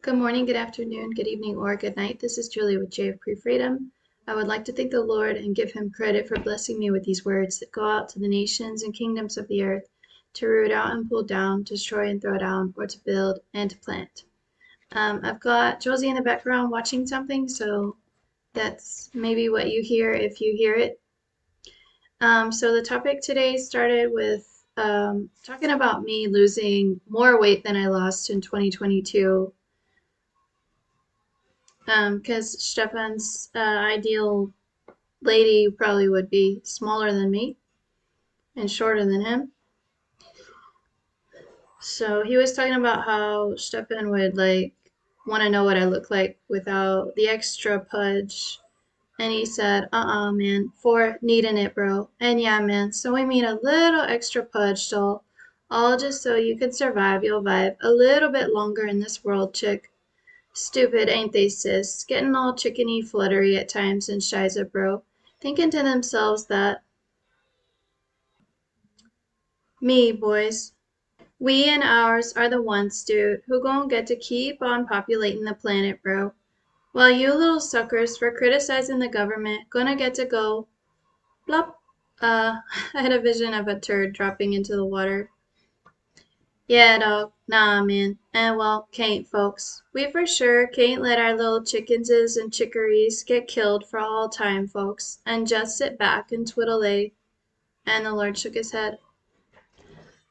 Good morning, good afternoon, good evening, or good night. This is Julie with J of Pre-Freedom. I would like to thank the Lord and give him credit for blessing me with these words that go out to the nations and kingdoms of the earth to root out and pull down, destroy and throw down, or to build and to plant. I've got Josie in the background watching something, so that's maybe what you hear if you hear it. So the topic today started with talking about me losing more weight than I lost in 2022. Because Stefan's ideal lady probably would be smaller than me and shorter than him. So he was talking about how Stefan would like want to know what I look like without the extra pudge. And he said, man, for needing it, bro. And yeah, man, so we mean a little extra pudge, doll. All just so you can survive your vibe a little bit longer in this world, chick. Stupid, ain't they, sis? Getting all chickeny fluttery at times and shiza, bro. Thinking to themselves that, me, boys. We and ours are the ones, dude, who gon' get to keep on populating the planet, bro. While you little suckers for criticizing the government gonna get to go, blop. I had a vision of a turd dropping into the water. Yeah, dog. Nah, man. Well, can't, folks. We for sure can't let our little chickenses and chickeries get killed for all time, folks, and just sit back and twiddle a. And the Lord shook his head.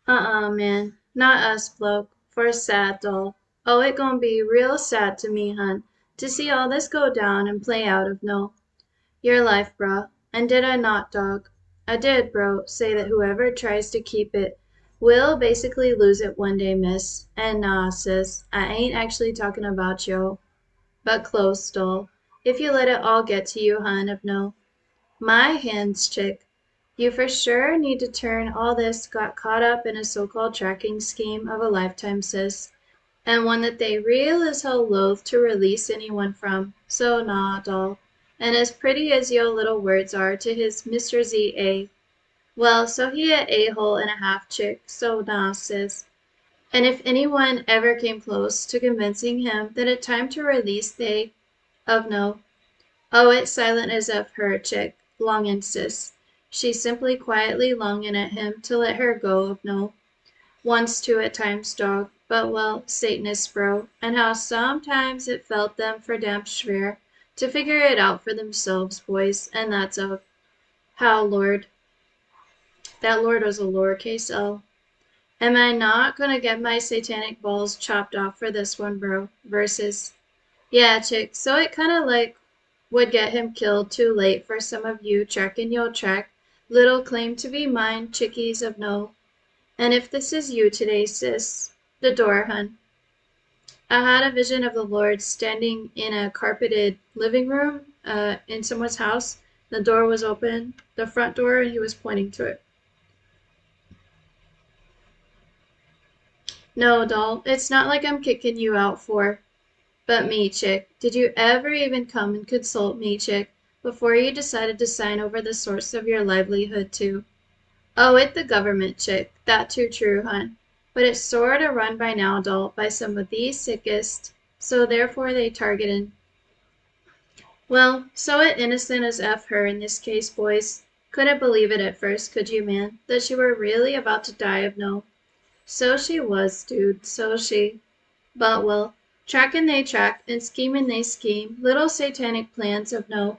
Man. Not us, bloke. For sad, doll. Oh, it gonna be real sad to me, hun, to see all this go down and play out of no. Your life, bruh. And did I not, dog? I did, bro, say that whoever tries to keep it will basically lose it one day, miss. And nah, sis, I ain't actually talking about yo. But close, doll. If you let it all get to you, hun, of no. My hands, chick. You for sure need to turn all this got caught up in a so-called tracking scheme of a lifetime, sis. And one that they real as hell loath to release anyone from. So nah, doll. And as pretty as yo little words are to his Mr. Z.A. Well, so he a a-hole and a half chick, so nah, sis. And if anyone ever came close to convincing him that it time to release they of no, oh, it's silent as of her, chick, longin', sis. She's simply quietly longin' at him to let her go of no. Once too at times, dog, but well, Satanist, bro, and how sometimes it felt them for damn schwer to figure it out for themselves, boys, and that's of how Lord. That Lord was a lowercase l. Am I not gonna get my satanic balls chopped off for this one, bro? Versus, yeah, chick, so it kinda like would get him killed too late for some of you trackin' your track, little claim to be mine, chickies of no. And if this is you today, sis, the door, hun. I had a vision of the Lord standing in a carpeted living room in someone's house. The door was open, the front door, and he was pointing to it. No, doll, it's not like I'm kicking you out for. But me, chick, did you ever even come and consult me, chick, before you decided to sign over the source of your livelihood to? Oh, it the government, chick, that too true, hun. But it's sorta run by now, doll, by some of the sickest, so therefore they targetin'. Well, so it innocent as F her in this case, boys. Couldn't believe it at first, could you, man, that she were really about to die of no. So she was, dude, so she. But well, trackin' they track and schemin' they scheme, little satanic plans of no.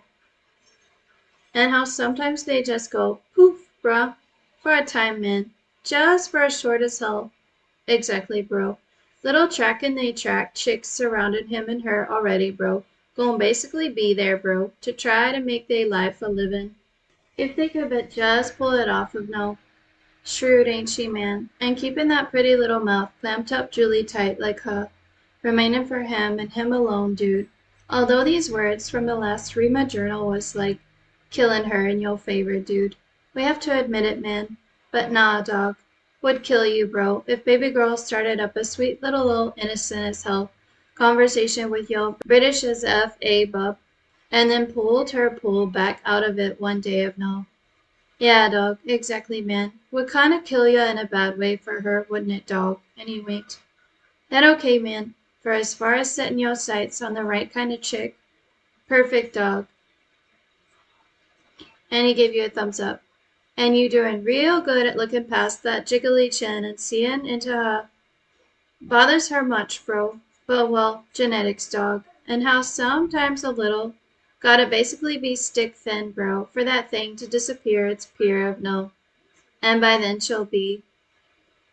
And how sometimes they just go poof, bruh, for a time, man. Just for as short as hell. Exactly, bro. Little trackin' they track chicks surrounded him and her already, bro. Gon' basically be there, bro, to try to make they life a livin'. If they could but just pull it off of no. Shrewd, ain't she, man? And keepin' that pretty little mouth clamped up Julie tight like her. Remainin' for him and him alone, dude. Although these words from the last rhema journal was like killin' her in your favor, dude. We have to admit it, man. But nah, dog. Would kill you, bro, if baby girl started up a sweet little innocent as hell conversation with yo British as F.A. bub, and then pulled her pull back out of it one day of no. Yeah, dog, exactly, man. Would kinda kill ya in a bad way for her, wouldn't it, dog? And he winked. That okay, man. For as far as setting your sights on the right kind of chick, perfect dog. And he gave you a thumbs up. And you doing real good at looking past that jiggly chin and seeing into her. Bothers her much, bro. But well, genetics, dog. And how sometimes a little gotta basically be stick thin, bro, for that thing to disappear its peer of no. And by then she'll be.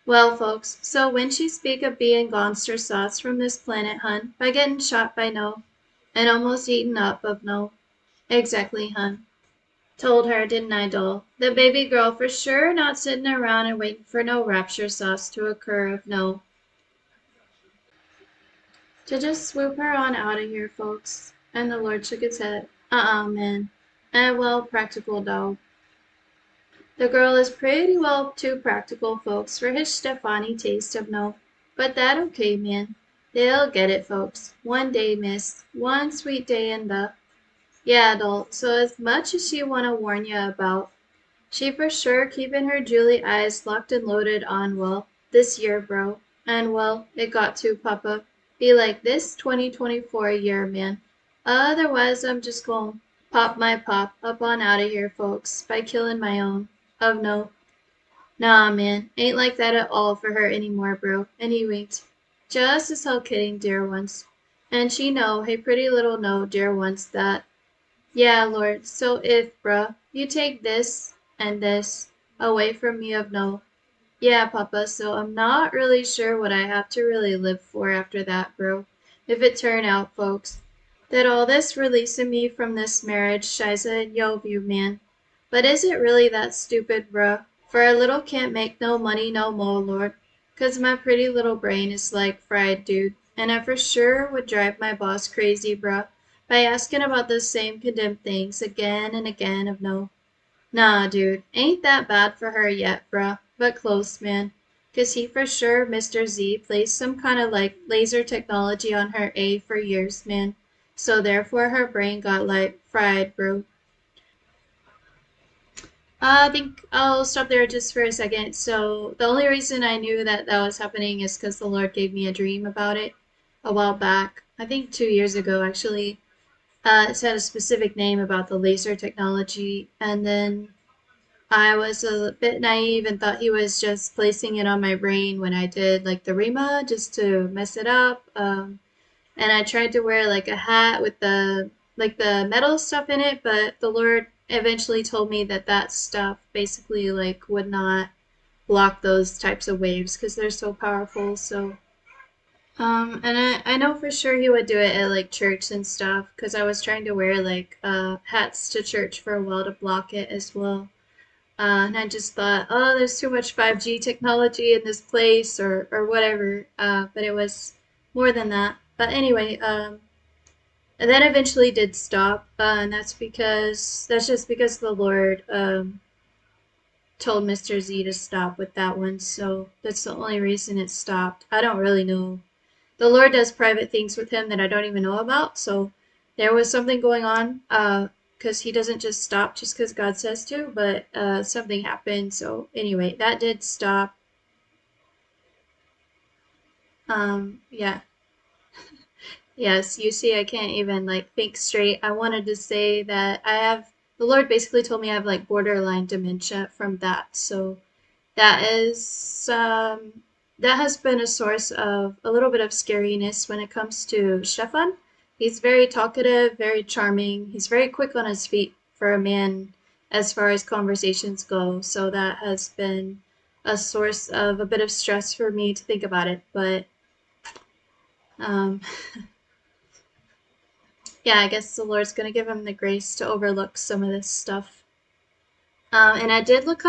Well, folks, so when she speak of being gonster sauce from this planet, hun, by getting shot by no, and almost eaten up of no. Exactly, hun. Told her, didn't I, doll? The baby girl for sure not sitting around and waiting for no rapture sauce to occur of no. To just swoop her on out of here, folks. And the Lord shook his head. Man. And well, practical dog. The girl is pretty well too practical, folks, for his Stefani taste of no. But that okay, man. They'll get it, folks. One day, miss. One sweet day in the. Yeah, adult. So as much as she wanna warn ya about, she for sure keeping her Julie eyes locked and loaded on, well, this year, bro. And well, it got to, Papa. Be like this 2024 year, man. Otherwise, I'm just gonna pop my pop up on out of here, folks, by killing my own. Of no. Nah, man. Ain't like that at all for her anymore, bro. And he winked. Just as hell kidding, dear ones. And she know, hey pretty little no, dear ones, that yeah, Lord, so if, bruh, you take this and this away from me of no. Yeah, Papa, so I'm not really sure what I have to really live for after that, bro. If it turn out, folks, that all this releasing me from this marriage shiza in yo view, man. But is it really that stupid, bruh? For a little can't make no money no more, Lord. 'Cause my pretty little brain is like fried, dude. And I for sure would drive my boss crazy, bruh, by asking about the same condemned things again and again of no. Nah, dude, ain't that bad for her yet, bruh, but close, man. 'Cause he for sure, Mr. Z, placed some kind of like laser technology on her A for years, man. So therefore her brain got like fried, bro. I think I'll stop there just for a second. So the only reason I knew that that was happening is because the Lord gave me a dream about it a while back. I think 2 years ago, actually. It had a specific name about the laser technology, and then I was a bit naive and thought he was just placing it on my brain when I did like the rhema just to mess it up. And I tried to wear like a hat with the like the metal stuff in it, but the Lord eventually told me that that stuff basically like would not block those types of waves because they're so powerful. So and I know for sure he would do it at like church and stuff because I was trying to wear like hats to church for a while to block it as well. And I just thought, oh, there's too much 5G technology in this place or whatever. But it was more than that. But anyway, and then eventually did stop. And that's just because the Lord told Mr. Z to stop with that one. So that's the only reason it stopped. I don't really know. The Lord does private things with him that I don't even know about. So there was something going on. Because he doesn't just stop just because God says to, but something happened. So anyway, that did stop. Yeah. Yes, you see, I can't even like think straight. I wanted to say that the Lord basically told me I have like borderline dementia from that. So that is, that has been a source of a little bit of scariness when it comes to Stefan. He's very talkative, very charming. He's very quick on his feet for a man as far as conversations go. So that has been a source of a bit of stress for me to think about it. But um, yeah, I guess the Lord's going to give him the grace to overlook some of this stuff. And I looked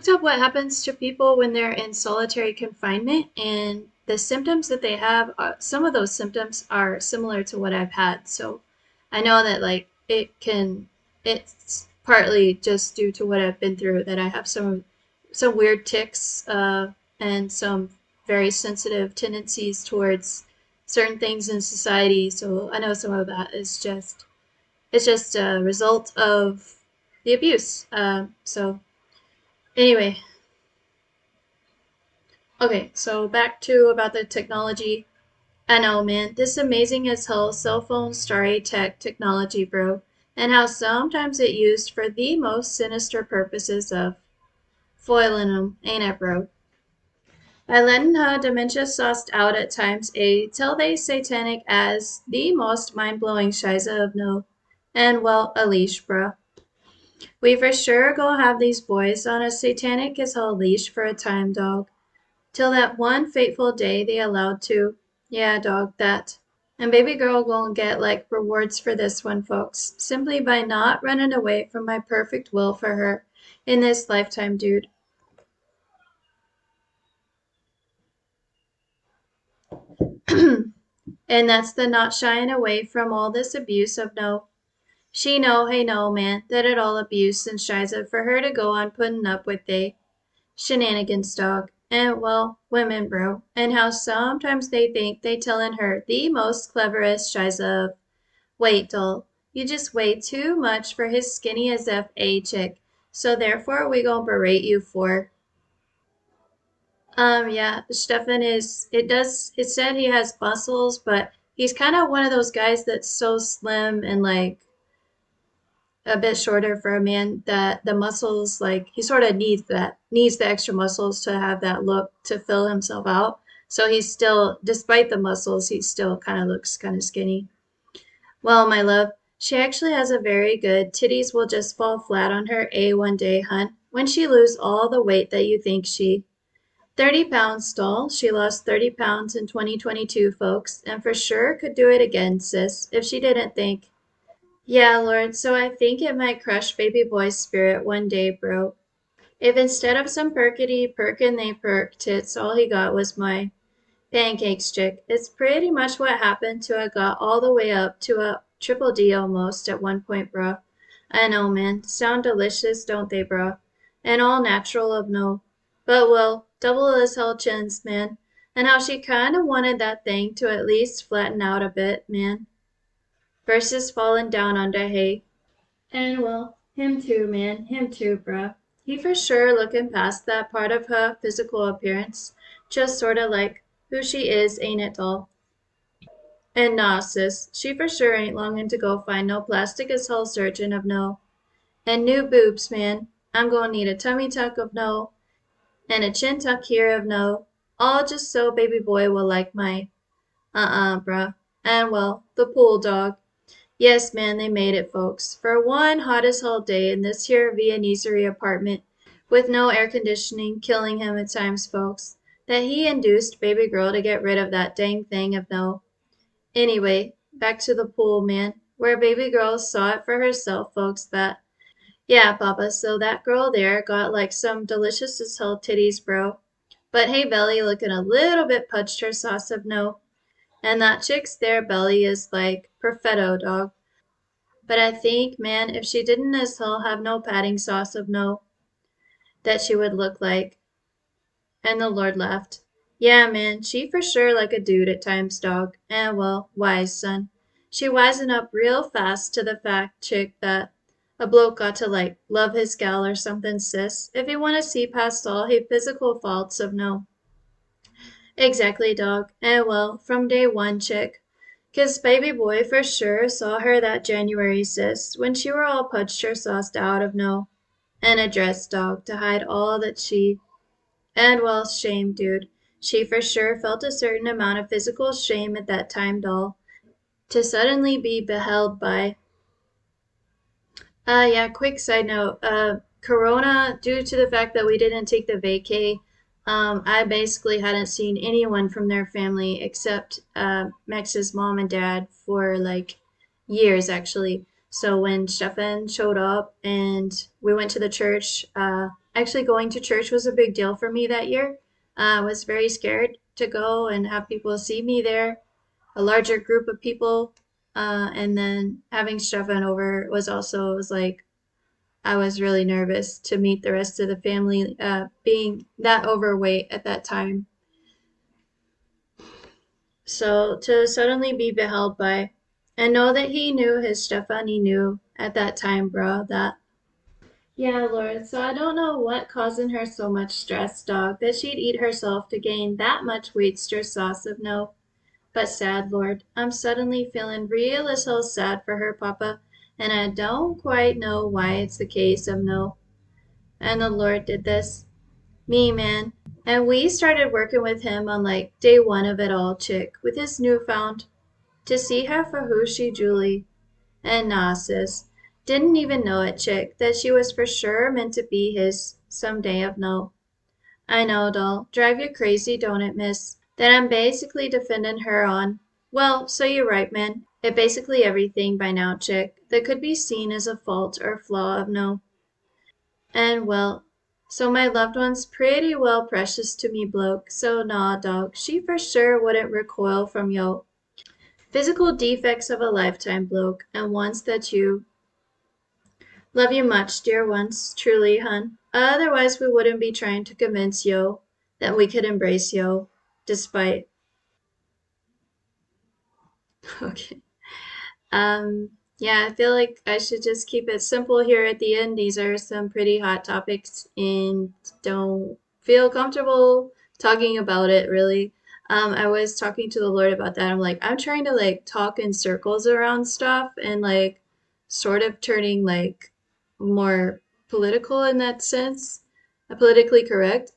up what happens to people when they're in solitary confinement, and the symptoms that they have, some of those symptoms are similar to what I've had. So I know that like it's partly just due to what I've been through that I have some weird tics, and some very sensitive tendencies towards certain things in society. So I know some of that is just it's just a result of the abuse. So anyway, Okay, so back to about the technology. I know, man, this amazing as hell cell phone starry tech technology, bro, and how sometimes it used for the most sinister purposes of foiling 'em, ain't it, bro? By letting her dementia sauced out at times till they satanic as the most mind-blowing shiza of no. And well, a leash, bro. We for sure go have these boys on a satanic as hell leash for a time, dog. Till that one fateful day they allowed to. Yeah, dog, that. And baby girl won't get like rewards for this one, folks, simply by not running away from my perfect will for her in this lifetime, dude. And that's the not shying away from all this abuse of no. She know, hey no, man, that it all abuse and shies it for her to go on putting up with they shenanigans, dog. And well, women, bro, and how sometimes they think they tellin' her the most cleverest shies of. Wait, doll, you just weigh too much for his skinny as F a chick, so therefore we gon' berate you for. Yeah, Stefan it said he has muscles, but he's kind of one of those guys that's so slim and like a bit shorter for a man that the muscles, like he sort of needs the extra muscles to have that look to fill himself out. So he's still, despite the muscles, he still kind of looks kind of skinny. Well, my love, she actually has a very good titties will just fall flat on her A one day, hun, when she lose all the weight that you think she. 30 pounds, doll. She lost 30 pounds in 2022, folks, and for sure could do it again, sis, if she didn't think. Yeah, Lord, so I think it might crush baby boy's spirit one day, bro. If instead of some perkity perkin they perk tits, all he got was my pancakes chick. It's pretty much what happened to I got all the way up to a triple D almost at one point, bruh. I know, man. Sound delicious, don't they, bruh? And all natural of no. But well, double as hell chins, man. And how she kinda wanted that thing to at least flatten out a bit, man. Versus falling down under hay. And well, him too, man. Him too, bruh. He for sure looking past that part of her physical appearance. Just sorta like who she is, ain't it all? And nah, sis, she for sure ain't longing to go find no plastic as hell surgeon of no. And new boobs, man. I'm gonna need a tummy tuck of no, and a chin tuck here of no. All just so baby boy will like my bruh. And well, the pool dog. Yes, man, they made it, folks. For one hot as hell day in this here Viennese apartment, with no air conditioning, killing him at times, folks, that he induced baby girl to get rid of that dang thing of no. Anyway, back to the pool, man, where baby girl saw it for herself, folks, that, yeah, Papa, so that girl there got like some delicious as hell titties, bro. But hey, belly looking a little bit pudged her sauce of no. And that chick's there belly is like perfetto, dog. But I think, man, if she didn't as hell have no padding sauce of no, that she would look like. And the Lord laughed. Yeah, man, she for sure like a dude at times, dog. And well, wise, son. She wisen up real fast to the fact, chick, that a bloke got to like love his gal or something, sis, if he wanna see past all he physical faults of no. Exactly, dog. And well, from day one, chick. 'Cause baby boy for sure saw her that January, sis, when she were all pudged her sauced out of no, and a dress, dog, to hide all that she, and well, shame, dude. She for sure felt a certain amount of physical shame at that time, doll, to suddenly be beheld by. Yeah, quick side note. Corona, due to the fact that we didn't take the vacay, I basically hadn't seen anyone from their family except Max's mom and dad for like years, actually. So when Stefan showed up and we went to the church, actually going to church was a big deal for me that year. I was very scared to go and have people see me there, a larger group of people, and then having Stefan over was like I was really nervous to meet the rest of the family, being that overweight at that time. So to suddenly be beheld by and know that he knew his Stefan, he knew at that time, bro, that. Yeah, Lord, so I don't know what causing her so much stress, dog, that she'd eat herself to gain that much waster sauce of no. But sad, Lord, I'm suddenly feeling real as hell sad for her, Papa, and I don't quite know why it's the case of no. And the Lord did this. Me, man. And we started working with him on like day one of it all, chick, with his newfound. To see her for who she Julie. And nah, sis. Didn't even know it, chick, that she was for sure meant to be his some day of no. I know, doll. Drive you crazy, don't it, miss? That I'm basically defending her on. Well, so you're right, man. It basically everything by now, chick, that could be seen as a fault or flaw of no. And well, so my loved one's pretty well precious to me, bloke. So nah, dog, she for sure wouldn't recoil from yo. Physical defects of a lifetime, bloke, and ones that you love you much, dear ones, truly, hun. Otherwise, we wouldn't be trying to convince yo that we could embrace yo, despite. Okay. Yeah, I feel like I should just keep it simple here at the end. These are some pretty hot topics and don't feel comfortable talking about it really. I was talking to the Lord about that. I'm like, I'm trying to like talk in circles around stuff and like sort of turning like more political in that sense, politically correct.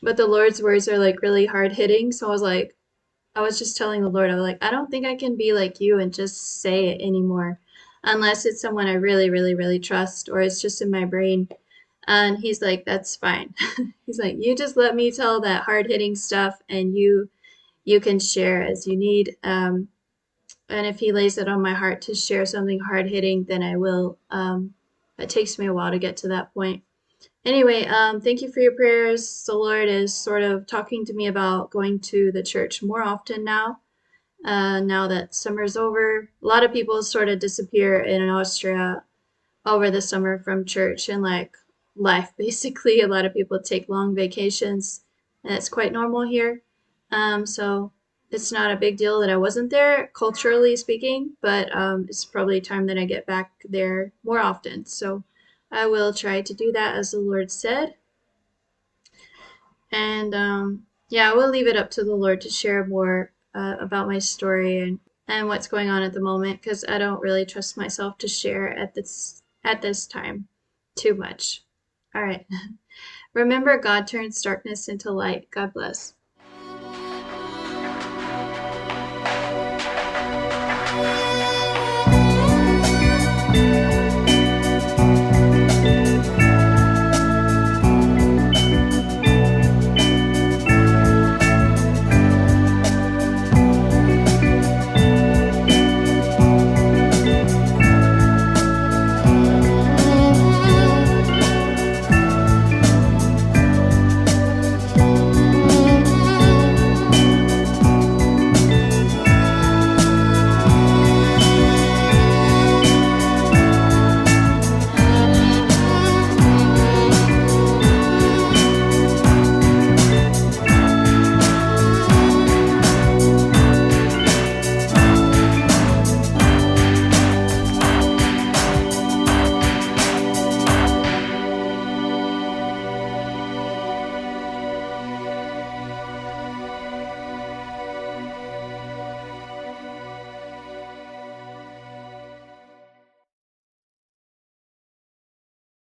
But the Lord's words are like really hard hitting. So I was just telling the Lord, I was like, I don't think I can be like you and just say it anymore unless it's someone I really, really, really trust or it's just in my brain. And he's like, that's fine. He's like, you just let me tell that hard hitting stuff and you can share as you need. And if he lays it on my heart to share something hard hitting, then I will. It takes me a while to get to that point. Anyway, thank you for your prayers. The Lord is sort of talking to me about going to the church more often now now that summer's over. A lot of people sort of disappear in Austria over the summer from church and like life, basically. A lot of people take long vacations, and it's quite normal here. So it's not a big deal that I wasn't there, culturally speaking, but it's probably time that I get back there more often. So I will try to do that as the Lord said. And yeah, I will leave it up to the Lord to share more about my story and what's going on at the moment because I don't really trust myself to share at this time too much. All right. Remember, God turns darkness into light. God bless.